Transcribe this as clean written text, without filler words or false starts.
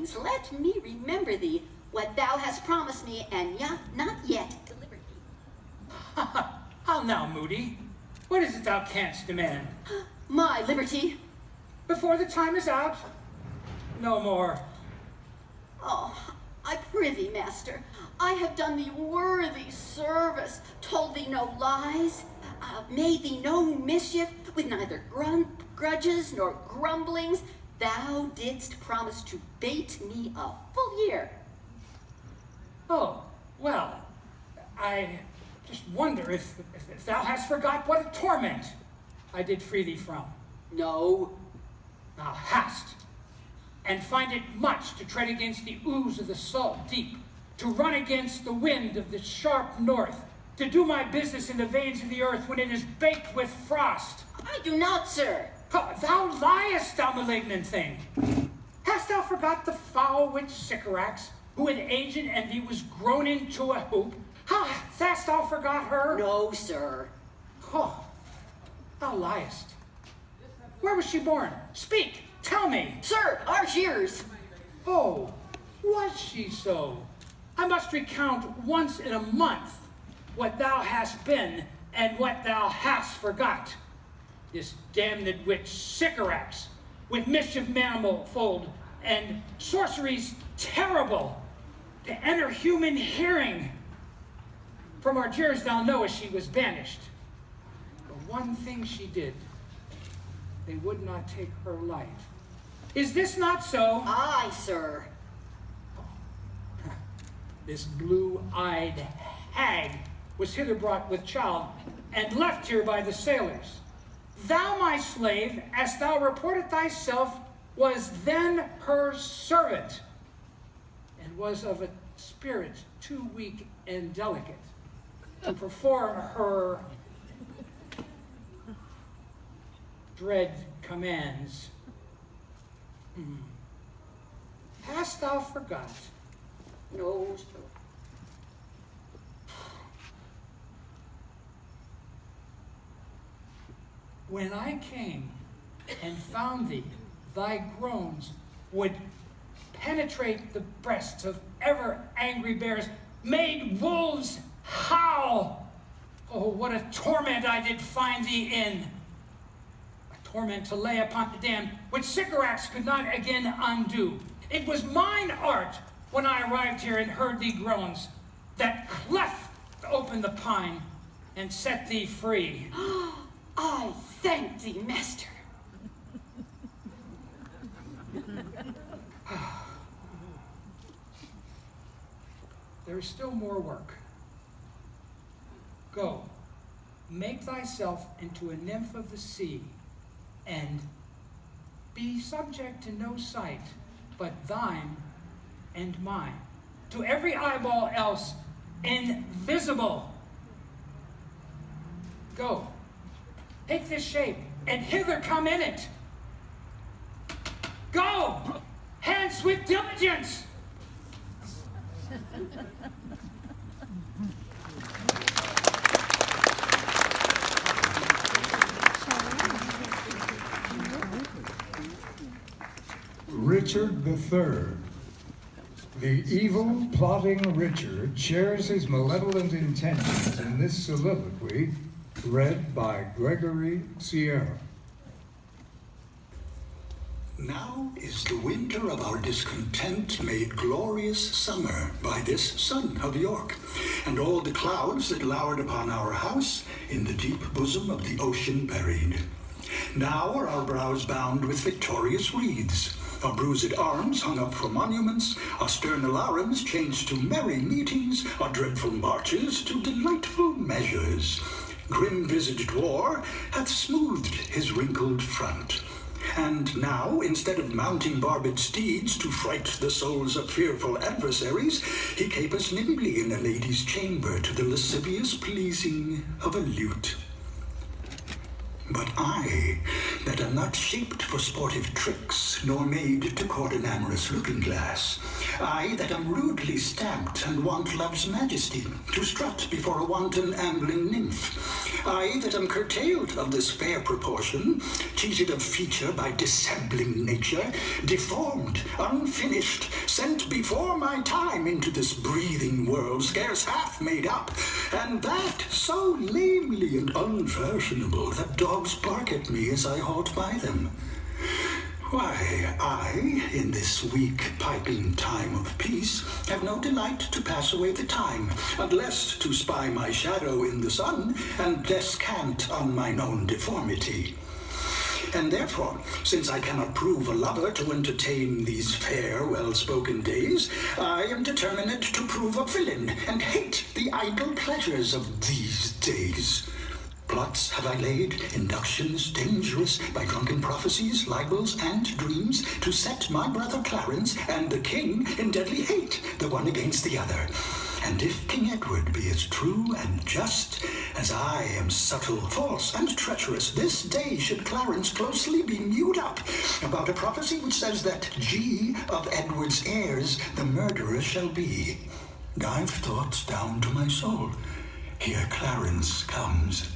means, let me remember thee, what thou hast promised me, and not yet delivered thee. How now, Moody? What is it thou canst demand? My liberty. Before the time is out? No more. Oh, I prithee, master, I have done thee worthy service, told thee no lies, made thee no mischief, with neither grudges nor grumblings. Thou didst promise to bait me a full year. Oh, well, I just wonder if thou hast forgot what a torment I did free thee from. No. Thou hast, and find it much to tread against the ooze of the salt deep, to run against the wind of the sharp north, to do my business in the veins of the earth when it is baked with frost. I do not, sir. Oh, thou liest, thou malignant thing. Hast thou forgot the foul witch Sycorax, who in age and envy was grown into a hoop? How hast thou forgot her? No, sir. Oh, thou liest. Where was she born? Speak, tell me. Sir, Argiers. Oh, was she so? I must recount once in a month what thou hast been and what thou hast forgot. This damned witch Sycorax, with mischief manifold and sorceries terrible, to enter human hearing. From Argiers thou knowest she was banished. The one thing she did, they would not take her life. Is this not so? Aye, sir. This blue-eyed hag was hither brought with child, and left here by the sailors. Thou, my slave, as thou reported thyself, was then her servant, and was of a spirit too weak and delicate to perform her dread commands. Hast thou forgot? No, sir. When I came and found thee, thy groans would penetrate the breasts of ever angry bears, made wolves howl. Oh, what a torment I did find thee in. A torment to lay upon the damned, which Sycorax could not again undo. It was mine art, when I arrived here and heard thee groans, that cleft open the pine and set thee free. I thank thee, master. There is still more work. Go, make thyself into a nymph of the sea, and be subject to no sight but thine and mine, to every eyeball else invisible. Go, take this shape, and hither come in it. Go, hence with diligence. Richard III. The evil, plotting Richard shares his malevolent intentions in this soliloquy, read by Gregory Sierra. Now is the winter of our discontent made glorious summer by this son of York, and all the clouds that lowered upon our house in the deep bosom of the ocean buried. Now are our brows bound with victorious wreaths, our bruised arms hung up for monuments, our stern alarums changed to merry meetings, our dreadful marches to delightful measures. Grim-visaged war hath smoothed his wrinkled front. And now, instead of mounting barbed steeds to fright the souls of fearful adversaries, he capers nimbly in a lady's chamber to the lascivious pleasing of a lute. But I, that am not shaped for sportive tricks, nor made to court an amorous looking-glass, I, that am rudely stamped and want love's majesty, to strut before a wanton ambling nymph, I, that am curtailed of this fair proportion, cheated of feature by dissembling nature, deformed, unfinished, sent before my time into this breathing world, scarce half made up, and that so lamely and unfashionable that dogs bark at me as I halt by them. Why, I, in this weak piping time of peace, have no delight to pass away the time, unless to spy my shadow in the sun, and descant on mine own deformity. And therefore, since I cannot prove a lover to entertain these fair, well-spoken days, I am determined to prove a villain, and hate the idle pleasures of these days. Plots have I laid, inductions dangerous, by drunken prophecies, libels, and dreams, to set my brother Clarence and the king in deadly hate, the one against the other. And if King Edward be as true and just as I am subtle, false, and treacherous, this day should Clarence closely be mewed up about a prophecy which says that G of Edward's heirs the murderer shall be. I've thoughts down to my soul. Here Clarence comes.